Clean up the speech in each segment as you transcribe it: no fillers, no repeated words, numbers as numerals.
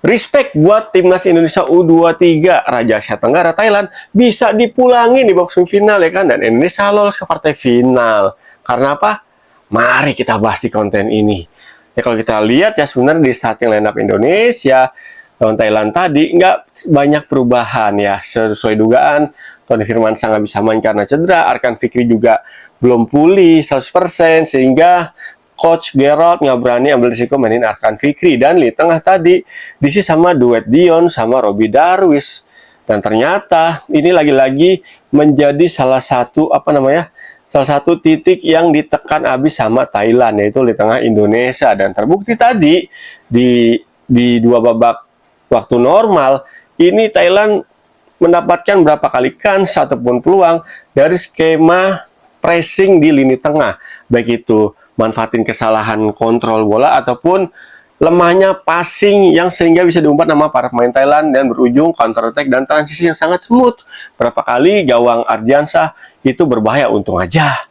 Respect buat timnas Indonesia U23 Raja Asia Tenggara Thailand bisa dipulangi di babak semifinal ya kan, dan Indonesia lolos ke partai final. Karena apa? Mari kita bahas di konten ini. Ya kalau kita lihat ya sebenarnya di starting lineup Indonesia lawan Thailand tadi nggak banyak perubahan ya, sesuai dugaan. Tony Firmansyah nggak bisa main karena cedera, Arkan Fikri juga belum pulih 100%, sehingga Coach Gerald nggak berani ambil risiko mainin Arkan Fikri. Dan di tengah tadi diisi sama duet Dion sama Robby Darwish. Dan ternyata ini lagi-lagi menjadi salah satu titik yang ditekan abis sama Thailand, yaitu di tengah Indonesia. Dan terbukti tadi di dua babak waktu normal ini Thailand mendapatkan berapa kali chance ataupun peluang dari skema pressing di lini tengah, baik itu manfaatin kesalahan kontrol bola ataupun lemahnya passing yang sehingga bisa diumpat nama para pemain Thailand dan berujung counter attack dan transisi yang sangat smooth. Berapa kali gawang Ardiansyah itu berbahaya, untung aja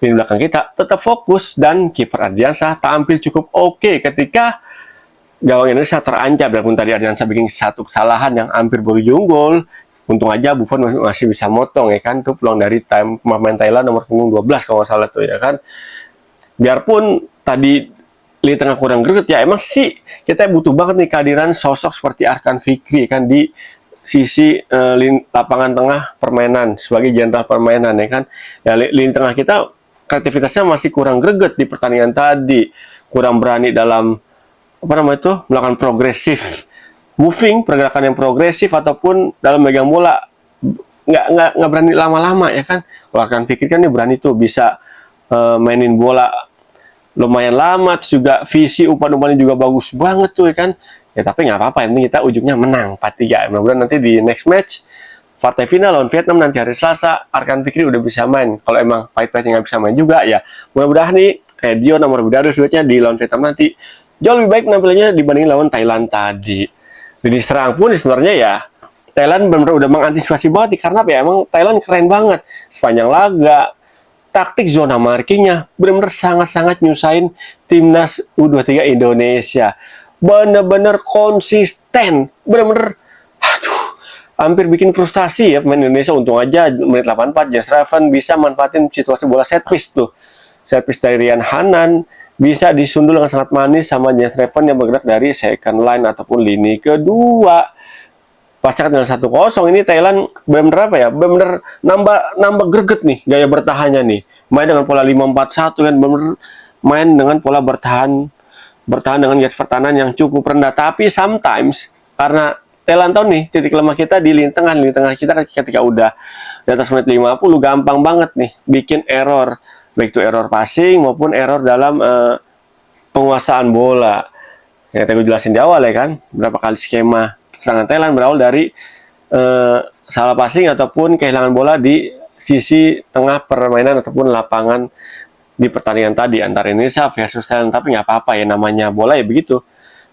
di belakang kita tetap fokus dan kiper Ardiansyah tampil cukup oke ketika gawang Indonesia terancam. Walaupun tadi Ardiansyah bikin satu kesalahan yang hampir berujung gol, untung aja Buffon masih bisa motong ya kan, tuh peluang dari pemain Thailand nomor punggung 12 kalau nggak salah tuh ya kan. Biarpun tadi lini tengah kurang greget ya, emang sih kita butuh banget nih kehadiran sosok seperti Arkan Fikri kan di sisi lapangan tengah permainan sebagai jenderal permainan ya kan. Ya, lini tengah kita kreativitasnya masih kurang greget di pertandingan tadi, kurang berani dalam melakukan progresif moving, pergerakan yang progresif ataupun dalam megang bola nggak berani lama-lama ya kan. Kalau Arkan Fikri kan dia berani tuh bisa mainin bola lumayan lama, terus juga visi umpan-umpannya juga bagus banget tuh ya kan. Ya tapi nggak apa-apa, yang penting kita ujungnya menang 4-3. Mudah-mudahan nanti di next match partai final lawan Vietnam nanti hari Selasa, Arkan Fikri udah bisa main. Kalau emang pahit-pahitnya nggak bisa main juga ya, mudah-mudahan nih Dion nomor Bidarus duetnya di lawan Vietnam nanti jauh lebih baik penampilannya dibanding lawan Thailand tadi. Jadi serang pun sebenarnya ya Thailand benar-benar udah mengantisipasi banget nih, karena apa ya, emang Thailand keren banget sepanjang laga. Taktik zona markingnya benar-benar sangat-sangat nyusahin timnas U23 Indonesia. Benar-benar konsisten, benar-benar hampir bikin frustasi ya pemain Indonesia. Untung aja menit 84 Jens Raven bisa manfaatin situasi bola set piece tuh. Set piece dari Rian Hanan bisa disundul dengan sangat manis sama Jens Raven yang bergerak dari second line ataupun lini kedua. Pasca dengan 1-0 ini Thailand benar-benar apa ya? Benar-benar nambah greget nih gaya bertahannya nih. Main dengan pola 5-4-1 kan, benar-benar main dengan pola bertahan dengan garis pertahanan yang cukup rendah. Tapi sometimes karena Thailand tahu nih titik lemah kita di lini tengah kita ketika udah di atas menit 50 gampang banget nih bikin error, baik itu error passing maupun error dalam penguasaan bola. Yang tadi gue jelasin di awal ya kan, berapa kali skema serangan Thailand berawal dari salah passing ataupun kehilangan bola di sisi tengah permainan ataupun lapangan di pertandingan tadi antara Indonesia versus Thailand. Tapi nggak apa-apa ya, namanya bola ya begitu.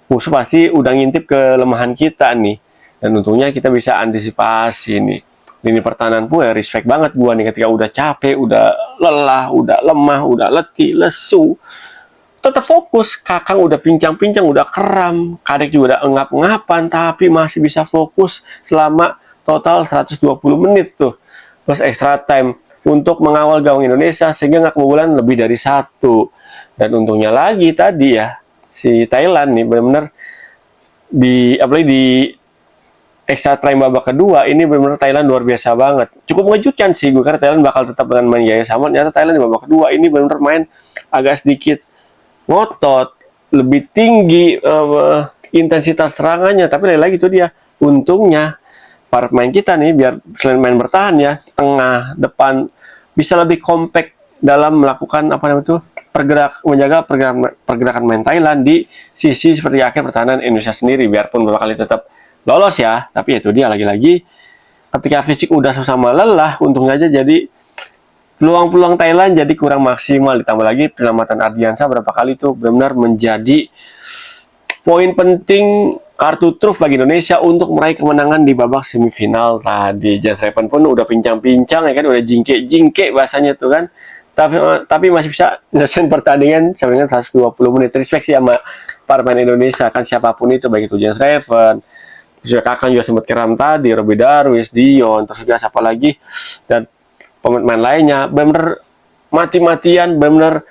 Musuh pasti udah ngintip kelemahan kita nih, dan untungnya kita bisa antisipasi nih. Lini pertahanan pun ya respect banget gua nih, ketika udah capek, udah lelah, udah lemah, udah letih, lesu, tetap fokus. Kakang udah pincang-pincang, udah kram, Kadek juga udah engap-engapan, tapi masih bisa fokus selama total 120 menit tuh, plus extra time untuk mengawal gawang Indonesia sehingga nggak kebobolan lebih dari 1. Dan untungnya lagi tadi ya, si Thailand nih benar-benar apalagi di extra time babak kedua ini benar-benar Thailand luar biasa banget. Cukup mengejutkan sih gue, karena Thailand bakal tetap dengan main gaya sama. Ternyata Thailand di babak kedua ini benar-benar main agak sedikit ngotot, lebih tinggi intensitas serangannya. Tapi lagi-lagi itu dia, untungnya para pemain kita nih biar selain main bertahan ya, tengah, depan bisa lebih compact dalam melakukan menjaga pergerakan main Thailand di sisi seperti akhir pertahanan Indonesia sendiri. Biarpun beberapa kali tetap lolos ya, tapi itu dia lagi-lagi ketika fisik udah sama lelah, untungnya aja jadi peluang-peluang Thailand jadi kurang maksimal. Ditambah lagi penyelamatan Ardiansyah berapa kali itu benar-benar menjadi poin penting, kartu truf bagi Indonesia untuk meraih kemenangan di babak semifinal tadi. Jens Raven pun udah pincang-pincang ya kan, udah jingke-jingke bahasanya tuh kan. tapi masih bisa nyelesain pertandingan sampai dengan 120 menit. Respect sih sama para pemain Indonesia, kan siapapun itu, baik itu Jens Reven, juga Kakak juga sempat kiram tadi, Robby Darwis, Dion, terus juga siapa lagi, dan pemain lainnya, benar-benar mati-matian, benar-benar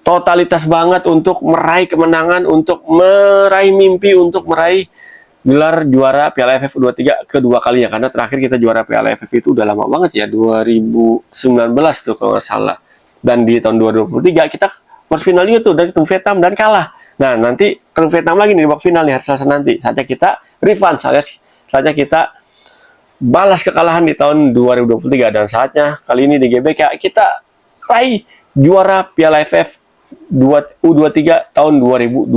totalitas banget untuk meraih kemenangan, untuk meraih mimpi, untuk meraih gelar juara Piala AFF U23 kedua kalinya, karena terakhir kita juara Piala AFF itu udah lama banget ya, 2019 tuh kalau nggak salah. Dan di tahun 2023 kita quarter final juga tuh dan ketemu Vietnam dan kalah. Nah, nanti ketemu Vietnam lagi nih di babak final nih hari Selasa nanti. Saatnya kita revanche, saatnya kita balas kekalahan di tahun 2023, dan saatnya kali ini di GBK kita raih juara Piala AFF U23 tahun 2025.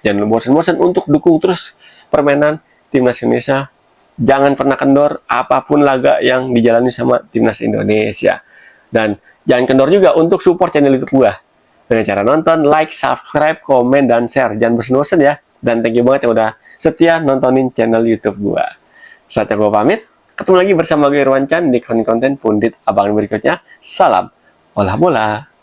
Jangan bosan-bosan untuk dukung terus permainan timnas Indonesia. Jangan pernah kendor apapun laga yang dijalani sama timnas Indonesia. Dan jangan kendor juga untuk support channel YouTube gua dengan cara nonton, like, subscribe, komen, dan share. Jangan bosan-bosan ya. Dan thank you banget yang udah setia nontonin channel YouTube gua. Saatnya gua pamit. Ketemu lagi bersama gue Irwan Chan di konten Pundit Abang berikutnya. Salam olah bola.